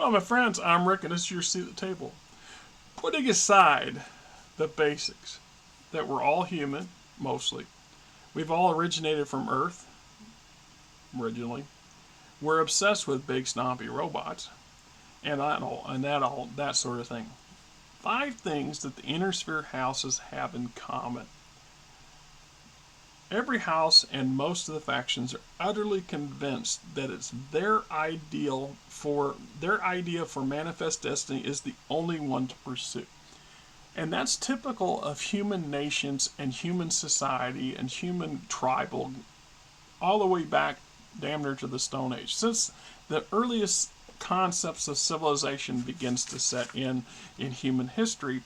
Hello, my friends. I'm Rick, and this is your seat at the table. Putting aside the basics, that we're all human, mostly. We've all originated from Earth, originally. We're obsessed with big, snompy robots, and that sort of thing. 5 things that the inner sphere houses have in common. Every house and most of the factions are utterly convinced that it's their idea for manifest destiny is the only one to pursue. And that's typical of human nations and human society and human tribal all the way back damn near to the Stone Age. Since the earliest concepts of civilization begins to set in human history,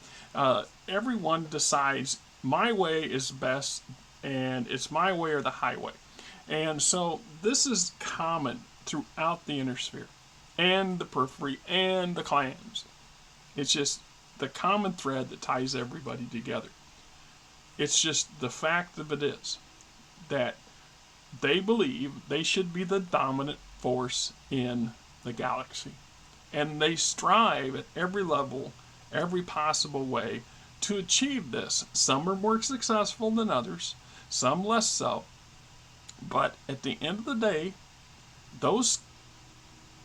everyone decides my way is best and it's my way or the highway. And so this is common throughout the inner sphere and the periphery and the clans. It's just the common thread that ties everybody together. It's just the fact of it is that they believe they should be the dominant force in the galaxy. And they strive at every level, every possible way to achieve this. Some are more successful than others, some less so. But at the end of the day, those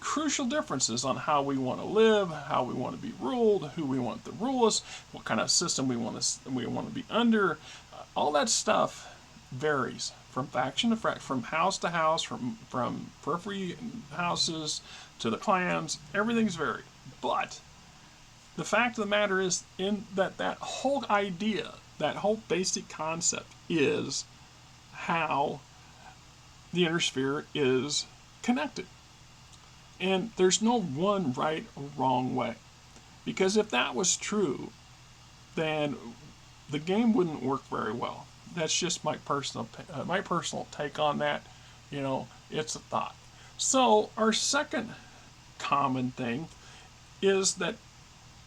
crucial differences on how we want to live, how we want to be ruled, who we want to rule us, what kind of system we want to be under, all that stuff varies from faction to faction, from house to house, from periphery houses to the clans. Everything's varied. But the fact of the matter is, in that whole idea, that whole basic concept is how the inner sphere is connected. And there's no one right or wrong way. Because if that was true, then the game wouldn't work very well. That's just my personal take on that. It's a thought. So our second common thing is that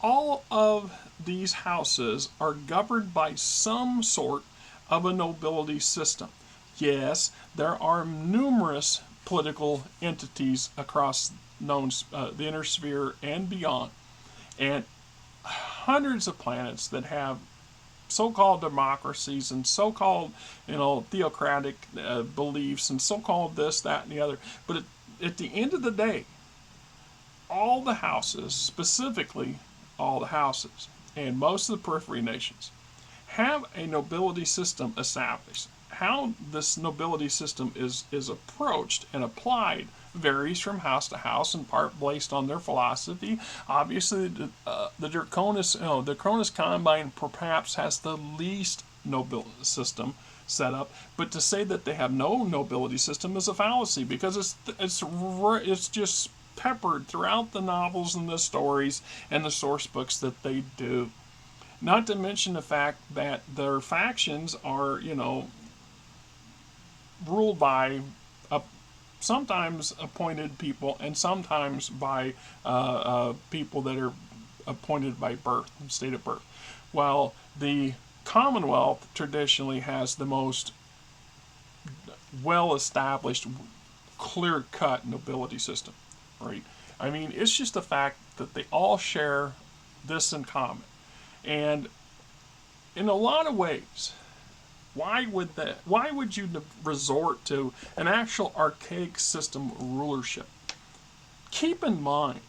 all of these houses are governed by some sort of a nobility system. Yes, there are numerous political entities across the inner sphere and beyond, and hundreds of planets that have so-called democracies and so-called theocratic beliefs and so-called this, that, and the other. But at the end of the day, all the houses, specifically all the houses, and most of the periphery nations, have a nobility system established. How this nobility system is approached and applied varies from house to house, in part based on their philosophy. Obviously, the Cronus Combine perhaps has the least nobility system set up, but to say that they have no nobility system is a fallacy, because it's just peppered throughout the novels and the stories and the source books that they do. Not to mention the fact that their factions are, ruled by sometimes appointed people and sometimes by people that are appointed by birth, state of birth. While the Commonwealth traditionally has the most well-established, clear-cut nobility system, right? I mean, it's just the fact that they all share this in common. And in a lot of ways, why would you resort to an actual archaic system of rulership? Keep in mind,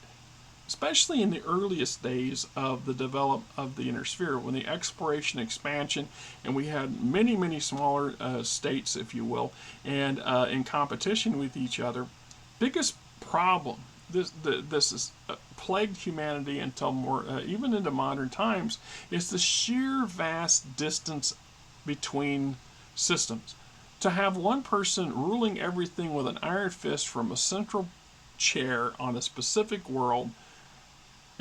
especially in the earliest days of the development of the inner sphere, when the exploration expansion, and we had many, many smaller states, if you will, and in competition with each other, biggest problem, this has plagued humanity until even into modern times, is the sheer vast distance between systems. To have one person ruling everything with an iron fist from a central chair on a specific world,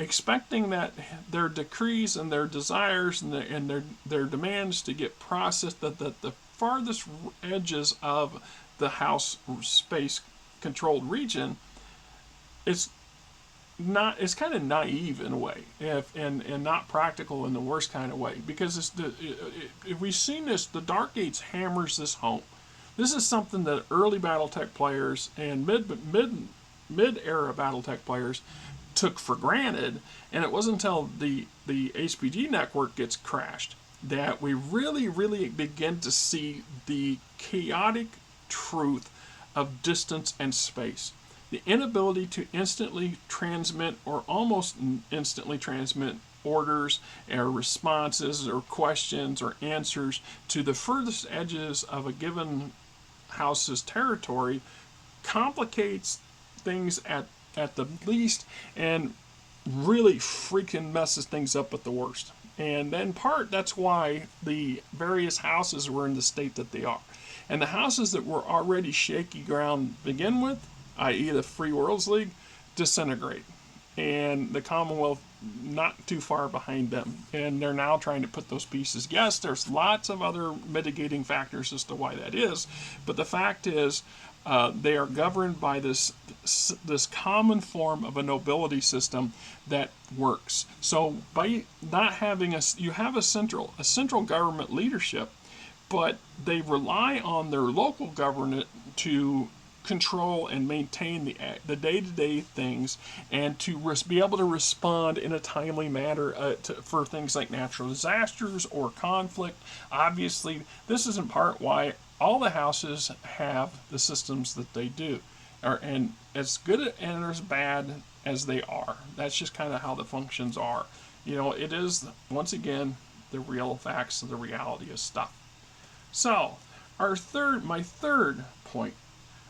expecting that their decrees and their desires and their demands to get processed, that the farthest edges of the house space controlled region, it's kind of naive in a way, and not practical in the worst kind of way, because if we've seen this, the Dark Ages hammers this home. This is something that early BattleTech players and mid-era BattleTech players took for granted. And it wasn't until the HPG network gets crashed that we really begin to see the chaotic truth of distance and space. The inability to instantly transmit or almost instantly transmit orders or responses or questions or answers to the furthest edges of a given house's territory complicates things at the least and really freaking messes things up at the worst. And in part, that's why the various houses were in the state that they are. And the houses that were already shaky ground to begin with, i.e., the Free Worlds League, disintegrate. And the Commonwealth not too far behind them. And they're now trying to put those pieces. Yes, there's lots of other mitigating factors as to why that is. But the fact is, they are governed by this common form of a nobility system that works. So by not having you have a central government leadership, but they rely on their local government to control and maintain the day-to-day things and to be able to respond in a timely manner for things like natural disasters or conflict. Obviously, this is in part why all the houses have the systems that they do, and as good and as bad as they are. That's just kind of how the functions are. It is, once again, the real facts of the reality of stuff. So, my third point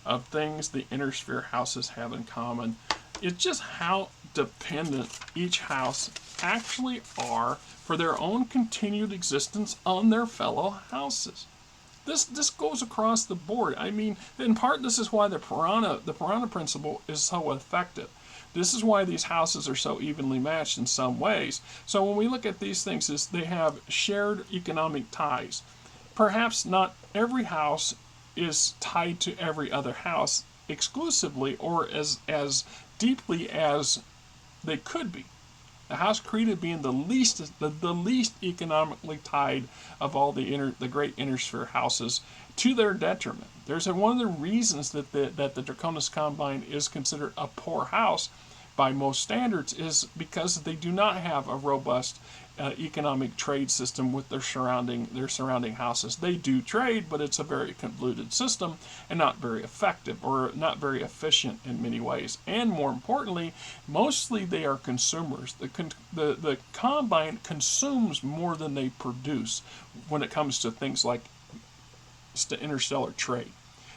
of things the inner sphere houses have in common is just how dependent each house actually are for their own continued existence on their fellow houses. This goes across the board. I mean, in part, this is why the piranha principle is so effective. This is why these houses are so evenly matched in some ways. So when we look at these things, is they have shared economic ties. Perhaps not every house is tied to every other house exclusively or as deeply as they could be. The house created being the least economically tied of all the great inner sphere houses, to their detriment. There's one of the reasons that the Draconis Combine is considered a poor house by most standards is because they do not have a robust economic trade system with their surrounding houses. They do trade, but it's a very convoluted system and not very effective or not very efficient in many ways. And more importantly, mostly they are consumers. The Combine consumes more than they produce when it comes to things like interstellar trade.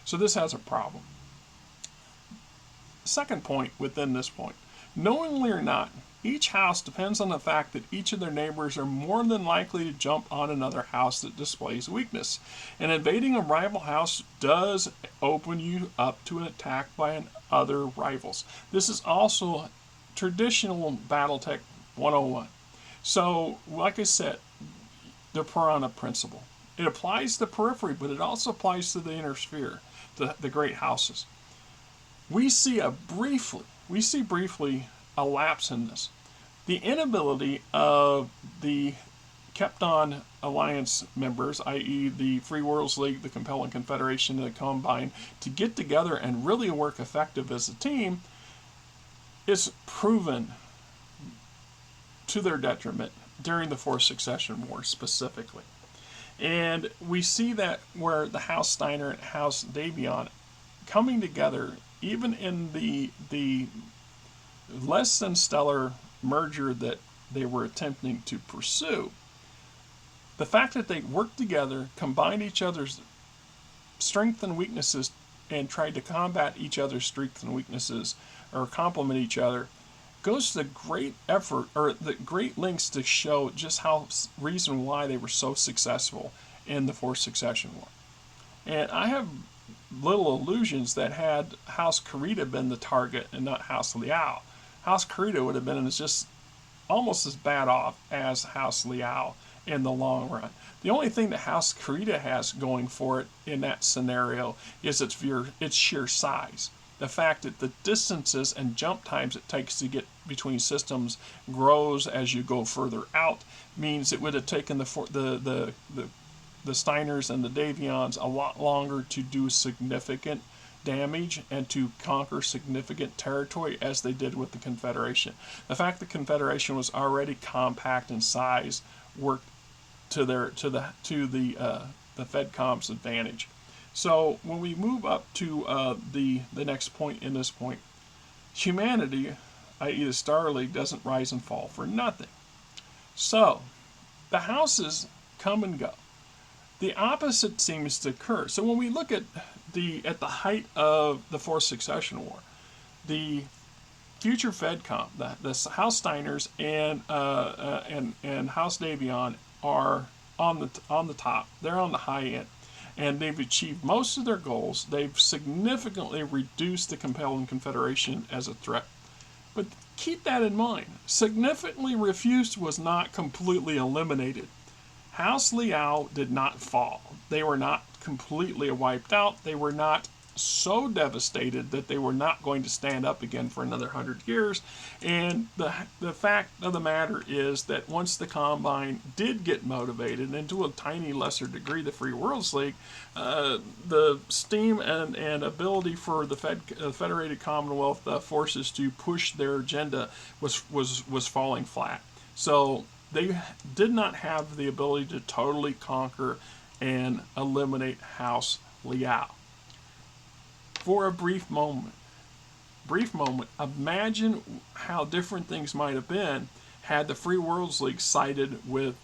So this has a problem. Second point within this point, knowingly or not, each house depends on the fact that each of their neighbors are more than likely to jump on another house that displays weakness. And invading a rival house does open you up to an attack by other rivals. This is also traditional Battletech 101. So, like I said, the piranha principle. It applies to the periphery, but it also applies to the inner sphere, the great houses. We see briefly a lapse in this. The inability of the Kepton Alliance members, i.e. the Free Worlds League, the Compelling Confederation, and the Combine, to get together and really work effective as a team is proven to their detriment during the Fourth Succession War specifically. And we see that where the House Steiner and House Davion coming together, even in the less than stellar merger that they were attempting to pursue, the fact that they worked together, combined each other's strengths and weaknesses, and tried to combat each other's strengths and weaknesses or complement each other, goes to the great effort or the great lengths to show just how reason why they were so successful in the Fourth Succession War. And I have little illusions that had House Karita been the target and not House Liao, House Karita would have been just almost as bad off as House Liao in the long run. The only thing that House Karita has going for it in that scenario is its sheer size. The fact that the distances and jump times it takes to get between systems grows as you go further out means it would have taken the Steiners and the Davions a lot longer to do significant damage and to conquer significant territory as they did with the Confederation. The fact the Confederation was already compact in size worked to the FedCom's advantage. So when we move up to the next point in this point, humanity, i.e. the Star League, doesn't rise and fall for nothing. So the houses come and go. The opposite seems to occur. So when we look at the height of the Fourth Succession War, the future FedCom, the House Steiners and House Davion are on the top. They're on the high end, and they've achieved most of their goals. They've significantly reduced the compelling Confederation as a threat. But keep that in mind. Significantly reduced was not completely eliminated. House Liao did not fall. They were not completely wiped out. They were not so devastated that they were not going to stand up again for another 100 years. And the fact of the matter is that once the Combine did get motivated, and to a tiny lesser degree the Free Worlds League, the steam and ability for the Federated Commonwealth forces to push their agenda was falling flat. So they did not have the ability to totally conquer and eliminate House Liao. For a brief moment, imagine how different things might have been had the Free Worlds League sided with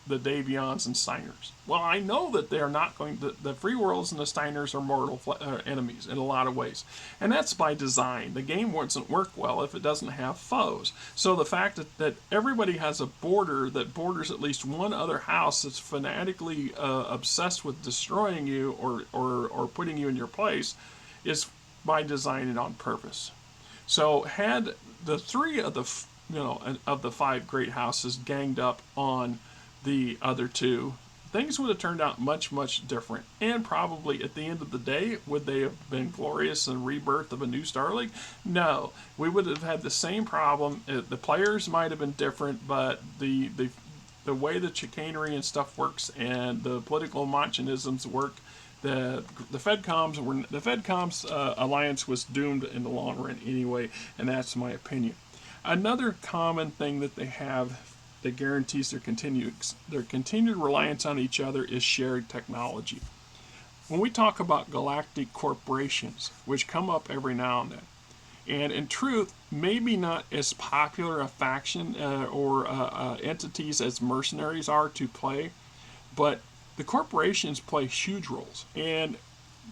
the Davions and Steiners. Well, I know that they're not going to, the Free Worlds and the Steiners are mortal enemies in a lot of ways. And that's by design. The game doesn't work well if it doesn't have foes. So the fact that everybody has a border that borders at least one other house that's fanatically obsessed with destroying you or putting you in your place is by design and on purpose. So had the three of the five great houses ganged up on the other two, things would have turned out much, much different. And probably at the end of the day, would they have been glorious in rebirth of a new Star League? No. We would have had the same problem. The players might have been different, but the way the chicanery and stuff works and the political machinisms work, the FedCom's alliance was doomed in the long run anyway, and that's my opinion. Another common thing that they have that guarantees their continued reliance on each other is shared technology. When we talk about galactic corporations, which come up every now and then, and in truth, maybe not as popular a faction or entities as mercenaries are to play, but the corporations play huge roles. And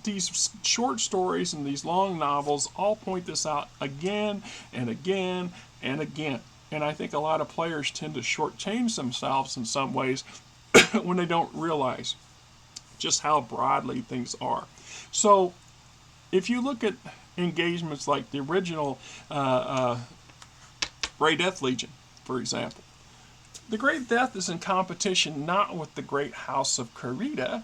these short stories and these long novels all point this out again and again and again. And I think a lot of players tend to shortchange themselves in some ways when they don't realize just how broadly things are. So if you look at engagements like the original Great Death Legion, for example, the Great Death is in competition not with the Great House of Kurita,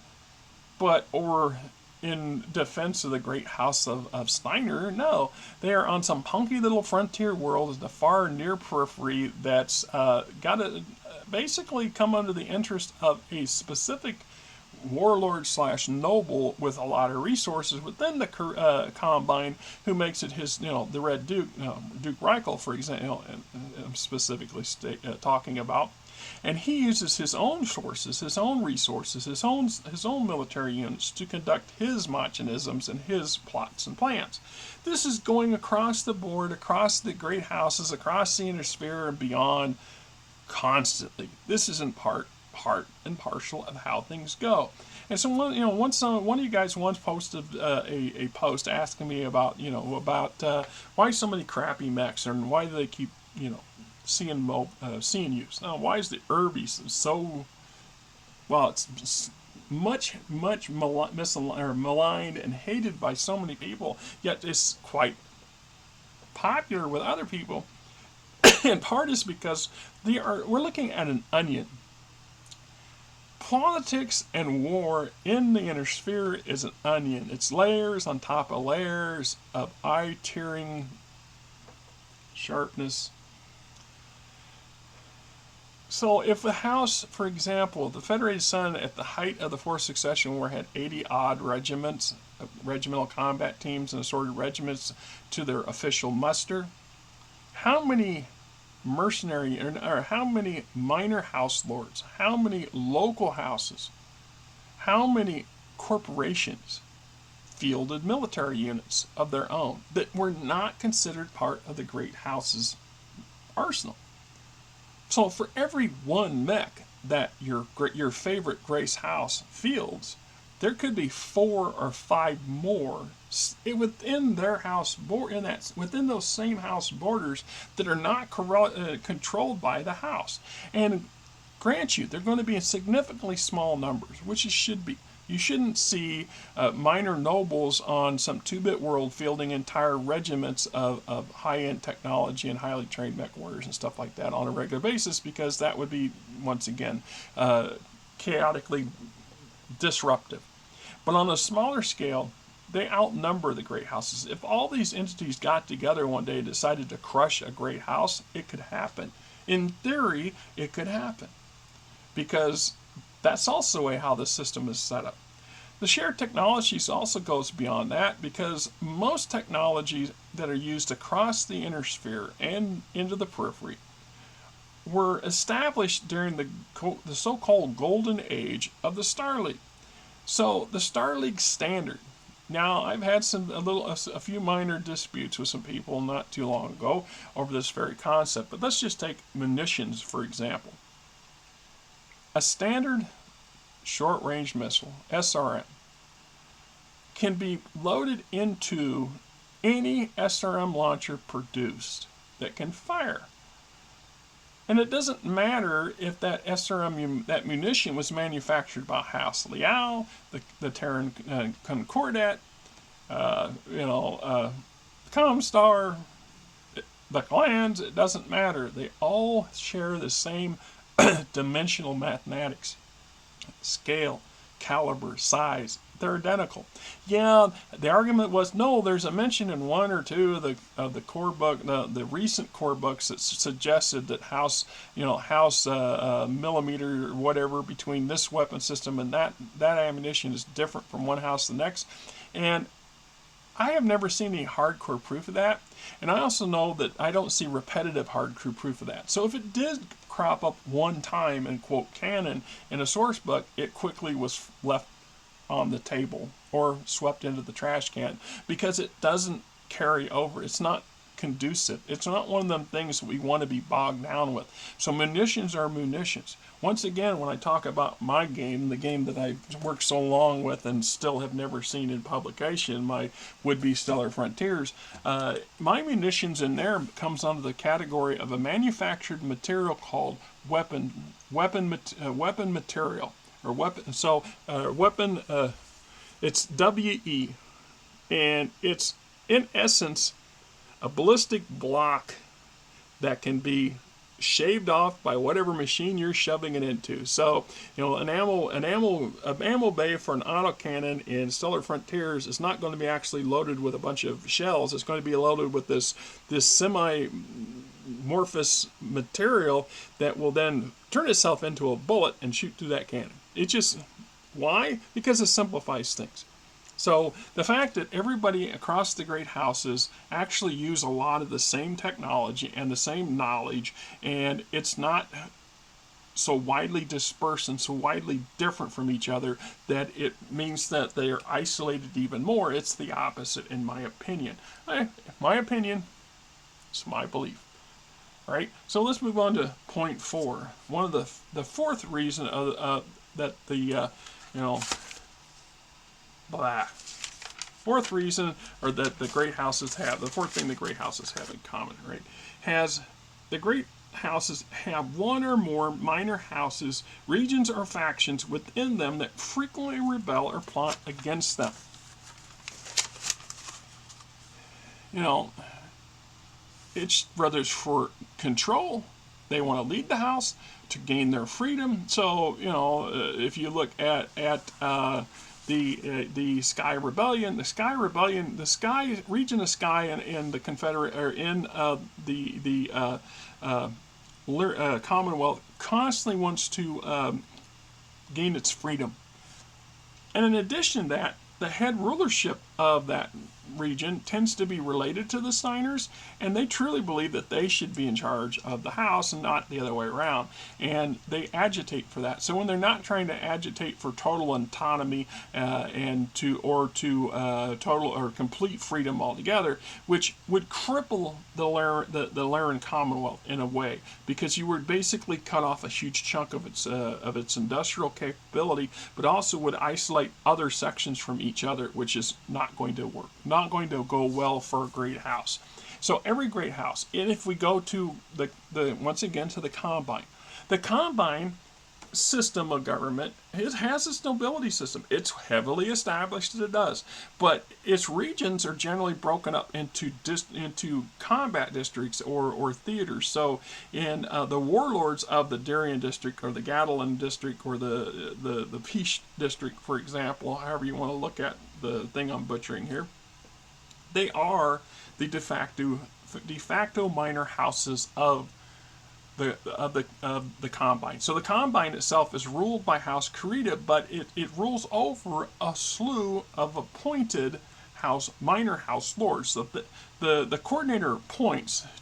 or in defense of the Great House of Steiner. No, they are on some punky little frontier world at the far near periphery that's got to basically come under the interest of a specific warlord / noble with a lot of resources within the Combine, who makes it his, the Red Duke, Duke Reichel, for example, I'm specifically talking about. And he uses his own sources, his own resources, his own military units to conduct his machinisms and his plots and plans. This is going across the board, across the great houses, across the inner sphere and beyond constantly. This is in part and parcel of how things go. And so one of you guys once posted a post asking me about why so many crappy mechs and why do they keep seeing use. Now, why is the Irby so? Well, it's much maligned and hated by so many people, yet it's quite popular with other people. And part is because we're looking at an onion. Politics and war in the inner sphere is an onion. It's layers on top of layers of eye-tearing sharpness. So if the House, for example, the Federated Sun at the height of the Fourth Succession War had 80-odd regiments, regimental combat teams and assorted regiments to their official muster. How many mercenary or how many minor house lords, how many local houses, how many corporations fielded military units of their own that were not considered part of the great house's arsenal? So for every one mech that your favorite Grace house fields, there could be 4 or 5 more within their house within those same house borders that are not controlled by the house. And grant you, they're going to be in significantly small numbers, which it should be. You shouldn't see minor nobles on some 2-bit world fielding entire regiments of high-end technology and highly trained mech warriors and stuff like that on a regular basis, because that would be, once again, chaotically disruptive. But on a smaller scale, they outnumber the great houses. If all these entities got together one day and decided to crush a great house, it could happen. In theory, it could happen, because that's also how the system is set up. The shared technologies also goes beyond that, because most technologies that are used across the inner sphere and into the periphery were established during the so-called golden age of the Star League. So the Star League standard. Now, I've had a few minor disputes with some people not too long ago over this very concept, but let's just take munitions for example. A standard short-range missile, SRM, can be loaded into any SRM launcher produced that can fire. And it doesn't matter if that that munition was manufactured by House Liao, the Terran Concordat, Comstar, the clans. It doesn't matter. They all share the same dimensional mathematics, scale, caliber, size. They're identical. Yeah, the argument was no. There's a mention in 1 or 2 of the core book, the recent core books that suggested that house millimeter or whatever between this weapon system and that ammunition is different from one house to the next, and I have never seen any hardcore proof of that. And I also know that I don't see repetitive hardcore proof of that. So if it did crop up one time in quote canon in a source book, it quickly was left on the table or swept into the trash can, because it doesn't carry over. It's not conducive. It's not one of them things that we want to be bogged down with. So munitions are munitions. Once again, when I talk about my game, the game that I've worked so long with and still have never seen in publication, my would-be Stellar Frontiers, my munitions in there comes under the category of a manufactured material called weapon material. Or weapon, weapon, it's WE, and it's in essence a ballistic block that can be shaved off by whatever machine you're shoving it into. So, an ammo bay for an autocannon in Stellar Frontiers is not going to be actually loaded with a bunch of shells. It's going to be loaded with this semi-morphous material that will then turn itself into a bullet and shoot through that cannon. Why? Because it simplifies things. So the fact that everybody across the great houses actually use a lot of the same technology and the same knowledge, and it's not so widely dispersed and so widely different from each other that it means that they are isolated even more. It's the opposite, in my opinion. My opinion, it's my belief. All right, so let's move on to point 4. One of the fourth reason that the fourth reason, or that the great houses have, the fourth thing the great houses have in common, right, has the great houses have one or more minor houses, regions, or factions within them that frequently rebel or plot against them. It's whether it's for control, they want to lead the house, to gain their freedom. So if you look at the Sky Rebellion, the Sky region of Sky in the Confederate, or in the Commonwealth, constantly wants to gain its freedom. And in addition to that, the head rulership of that region tends to be related to the Steiners, and they truly believe that they should be in charge of the house and not the other way around. And they agitate for that. So when they're not trying to agitate for total autonomy and total or complete freedom altogether, which would cripple the Laren Commonwealth in a way, because you would basically cut off a huge chunk of its industrial capability, but also would isolate other sections from each other, which is not going to work, not going to go well for a great house. So every great house, and if we go to the once again to the combine system of government, it has its nobility system. It's heavily established as it does, but its regions are generally broken up into combat districts or theaters. So in the warlords of the Darien district or the Catalan district or the Piche district, for example, however you want to look at the thing I'm butchering here, they are the de facto minor houses of the combine. So the combine itself is ruled by House Carita, but it rules over a slew of appointed minor house lords. So the coordinator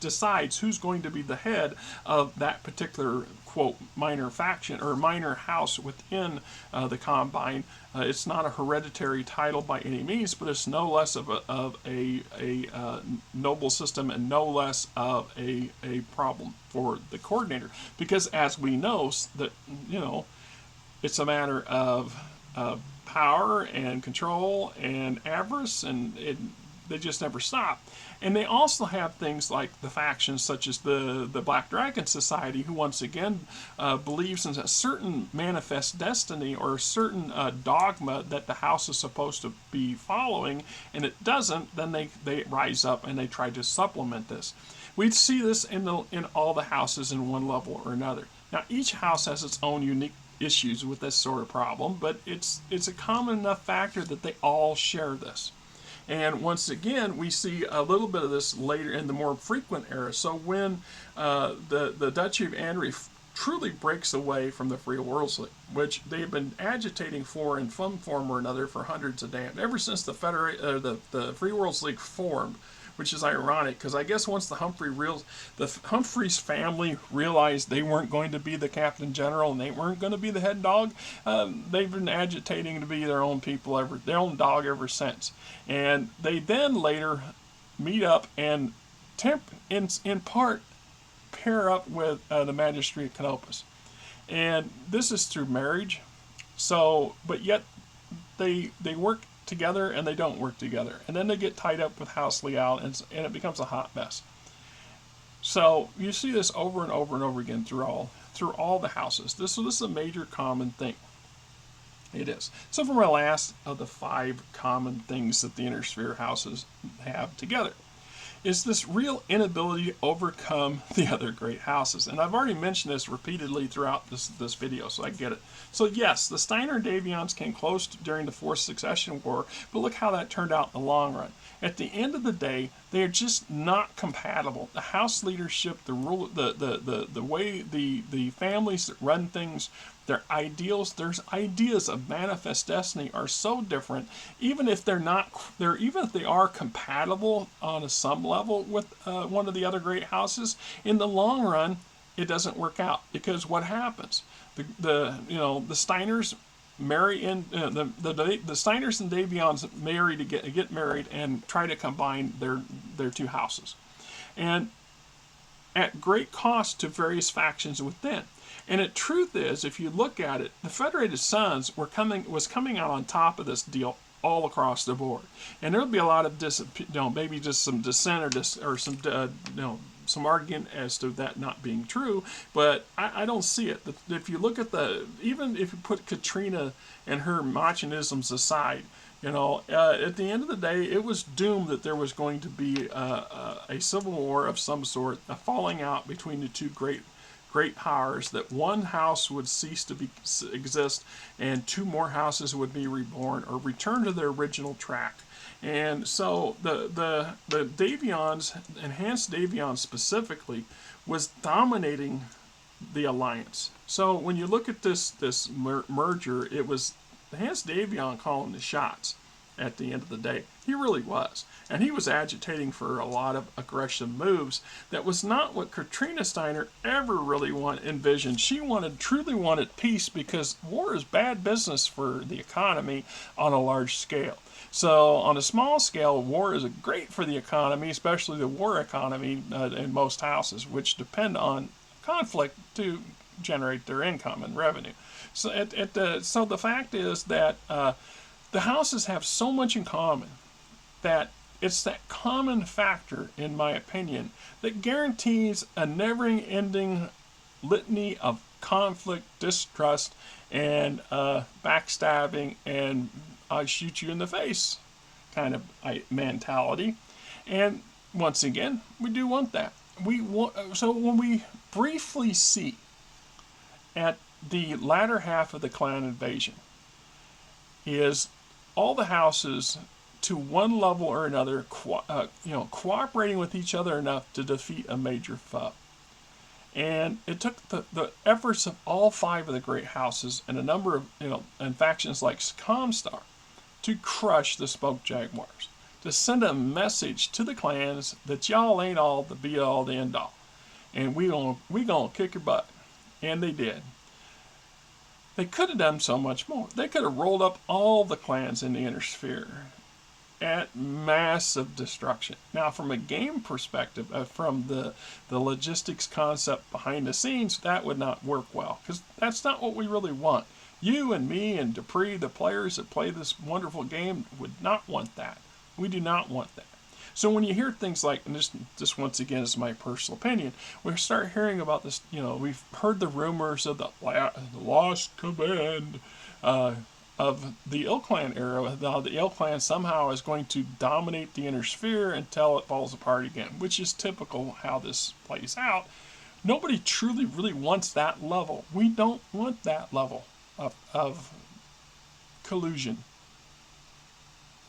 decides who's going to be the head of that particular quote minor faction or minor house within the combine. It's not a hereditary title by any means, but it's no less of a noble system and no less of a problem for the coordinator, because as we know that it's a matter of power and control and avarice, and they just never stop. And they also have things like the factions such as the Black Dragon Society, who once again believes in a certain manifest destiny or a certain dogma that the house is supposed to be following, and it doesn't, then they rise up and they try to supplement this. We see this in all the houses in one level or another. Now each house has its own unique issues with this sort of problem, but it's a common enough factor that they all share this. And once again, we see a little bit of this later in the more frequent era. So when the Duchy of Andry truly breaks away from the Free Worlds League, which they've been agitating for in some form or another for hundreds of damn ever since the Free Worlds League formed, which is ironic because I guess once the Humphreys family realized they weren't going to be the captain general and they weren't going to be the head dog, they've been agitating to be their own people their own dog ever since. And they then later meet up and in part pair up with the Magistracy of Canopus, and this is through marriage. So, but yet they work together and they don't work together, and then they get tied up with House Leal, and it becomes a hot mess. So you see this over and over and over again through all the houses. This is a major common thing. It is. So for my last of the 5 common things that the inner sphere houses have together is this real inability to overcome the other great houses. And I've already mentioned this repeatedly throughout this video, so I get it. So yes, the Steiner and Davions came close during the Fourth Succession War, but look how that turned out in the long run. At the end of the day, they are just not compatible. The house leadership, the rule, the way the families that run things, their ideals, their ideas of manifest destiny are so different. Even if even if they are compatible on some level with one of the other great houses, in the long run, it doesn't work out, because what happens? The Steiners marry in the Steiners and Davions get married and try to combine their 2 houses, and at great cost to various factions within. And the truth is, if you look at it, the Federated Sons was coming out on top of this deal all across the board, and there'll be a lot of maybe just some dissent or some argument as to that not being true, but I don't see it. If you look at even if you put Katrina and her machinisms aside, at the end of the day, it was doomed that there was going to be a civil war of some sort, a falling out between the 2 great powers, that one house would cease to exist and 2 more houses would be reborn or return to their original track. And so the Davions, Enhanced Davions specifically, was dominating the alliance. So when you look at this merger, it was Enhanced Davion calling the shots. at the end of the day. He really was. And he was agitating for a lot of aggressive moves that was not what Katrina Steiner ever really envisioned. She truly wanted peace because war is bad business for the economy on a large scale. So on a small scale, war is great for the economy, especially the war economy in most houses, which depend on conflict to generate their income and revenue. So, so the fact is that the houses have so much in common that it's that common factor, in my opinion, that guarantees a never-ending litany of conflict, distrust, and backstabbing, and I shoot you in the face kind of mentality. And once again, we do want that. So when we briefly see at the latter half of the Klan invasion, is all the houses to one level or another, cooperating with each other enough to defeat a major foe. And it took the efforts of all five of the great houses and a number of, and factions like Comstar to crush the Spoke Jaguars, to send a message to the clans that y'all ain't all the be all, the end all, and we gonna kick your butt, and they did. They could have done so much more. They could have rolled up all the clans in the Inner Sphere at massive destruction. Now, from a game perspective, from the logistics concept behind the scenes, that would not work well, because that's not what we really want. You and me and Dupree, the players that play this wonderful game, would not want that. We do not want that. So when you hear things like, and this once again is my personal opinion, we start hearing about this, we've heard the rumors of the lost command of the Ill Clan era. The Ill Clan somehow is going to dominate the Inner Sphere until it falls apart again, which is typical how this plays out. Nobody truly really wants that level. We don't want that level of collusion.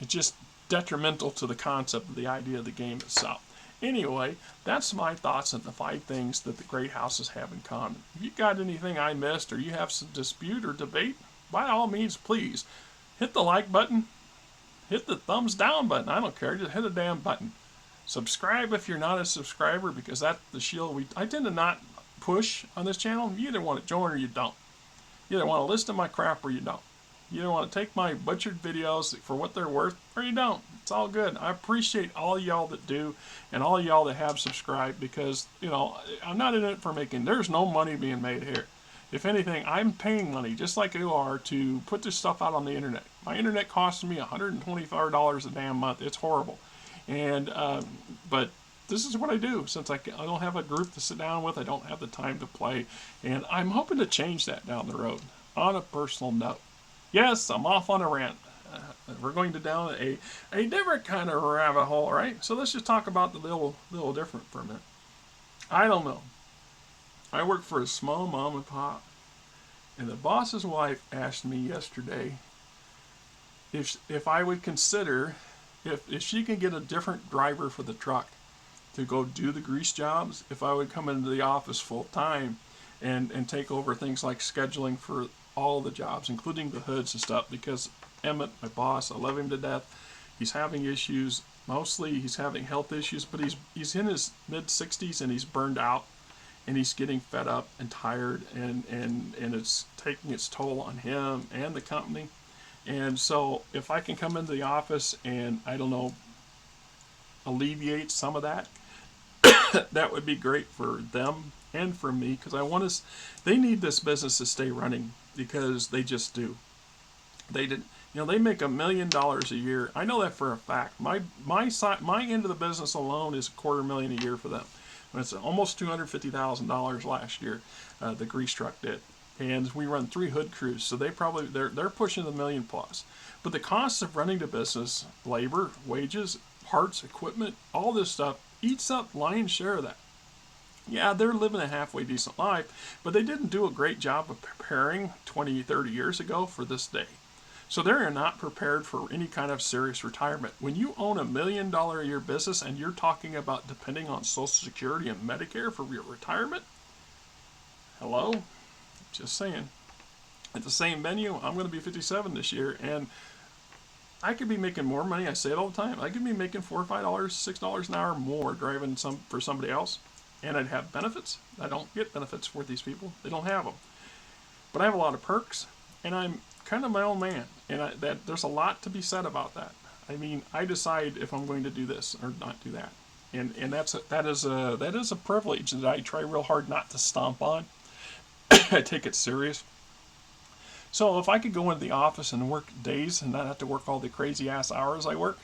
It's just detrimental to the concept of the idea of the game itself. Anyway, that's my thoughts on the 5 things that the great houses have in common. If you got anything I missed, or you have some dispute or debate, by all means, please hit the like button, hit the thumbs down button. I don't care, just hit a damn button. Subscribe if you're not a subscriber, because that's the shield I tend to not push on this channel. You either want to join or you don't. You either want to listen to my crap or you don't. You either want to take my butchered videos for what they're worth or you don't. It's all good. I appreciate all y'all that do and all y'all that have subscribed, because, I'm not in it for there's no money being made here. If anything, I'm paying money, just like you are, to put this stuff out on the internet. My internet costs me $124 a damn month. It's horrible. And, but this is what I do, since I don't have a group to sit down with. I don't have the time to play. And I'm hoping to change that down the road on a personal note. Yes, I'm off on a rant. We're going down a different kind of rabbit hole, right? So let's just talk about the little different for a minute. I don't know. I work for a small mom and pop, and the boss's wife asked me yesterday if I would consider if she can get a different driver for the truck to go do the grease jobs, if I would come into the office full time and take over things like scheduling for all the jobs, including the hoods and stuff, because Emmett, my boss, I love him to death. He's having issues. Mostly he's having health issues, but he's in his mid-60s and he's burned out, and he's getting fed up and tired, and it's taking its toll on him and the company. And so if I can come into the office and, I don't know, alleviate some of that, that would be great for them and for me, because they need this business to stay running, because they just do. They did, they make $1 million a year. I know that for a fact. My end of the business alone is $250,000 a year for them. It's almost $250,000 last year. The grease truck did, and we run 3 hood crews, so they're pushing the $1 million plus. But the costs of running the business, labor, wages, parts, equipment, all this stuff eats up lion's share of that. Yeah, they're living a halfway decent life, but they didn't do a great job of preparing 20, 30 years ago for this day. So they're not prepared for any kind of serious retirement. When you own $1 million a year business and you're talking about depending on Social Security and Medicare for your retirement, hello? Just saying. At the same venue, I'm going to be 57 this year, and I could be making more money. I say it all the time. I could be making $4 or $5, $6 an hour more driving some for somebody else, and I'd have benefits. I don't get benefits for these people. They don't have them. But I have a lot of perks, and I'm kind of my own man, and that there's a lot to be said about that. I mean, I decide if I'm going to do this or not do that, and that is a privilege that I try real hard not to stomp on. I take it serious. So if I could go into the office and work days and not have to work all the crazy ass hours I work,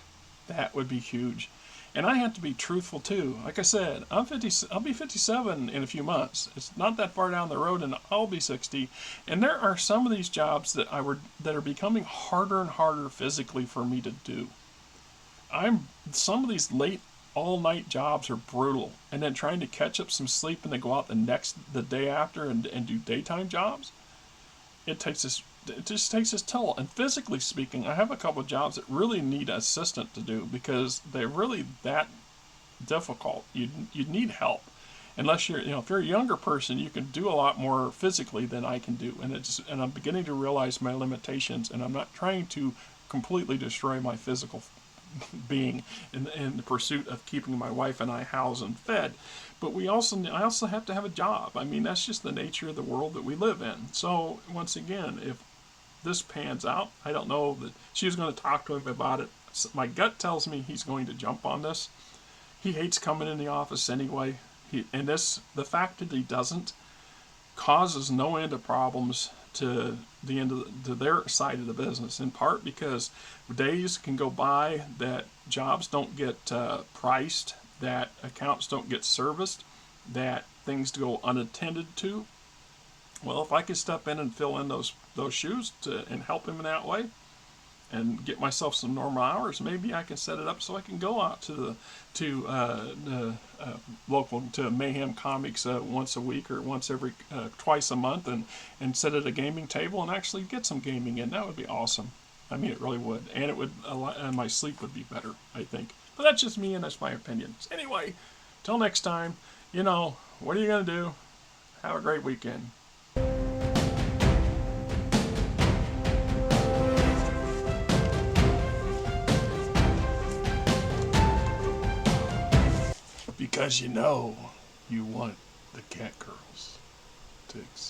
that would be huge. And I have to be truthful too. Like I said, I'll be 57 in a few months. It's not that far down the road, and I'll be 60. And there are some of these jobs that are becoming harder and harder physically for me to do. Some of these late all night jobs are brutal, and then trying to catch up some sleep and then go out the day after and do daytime jobs. It just takes its toll. And physically speaking, I have a couple of jobs that really need an assistant to do because they're really that difficult. You need help. Unless if you're a younger person, you can do a lot more physically than I can do. And I'm beginning to realize my limitations, and I'm not trying to completely destroy my physical being in the pursuit of keeping my wife and I housed and fed. But I also have to have a job. I mean, that's just the nature of the world that we live in. So once again, if this pans out, I don't know that she was going to talk to him about it. My gut tells me he's going to jump on this. He hates coming in the office anyway. The fact that he doesn't causes no end of problems to to their side of the business. In part because days can go by that jobs don't get priced, that accounts don't get serviced, that things go unattended to. Well, if I could step in and fill in those shoes and help him in that way, and get myself some normal hours, maybe I can set it up so I can go out to local to Mayhem Comics once a week or twice a month and sit at a gaming table and actually get some gaming in. That would be awesome. I mean, it really would, and and my sleep would be better, I think. But that's just me, and that's my opinion. Anyway, till next time. What are you gonna do? Have a great weekend. Because you want the cat girls to exist.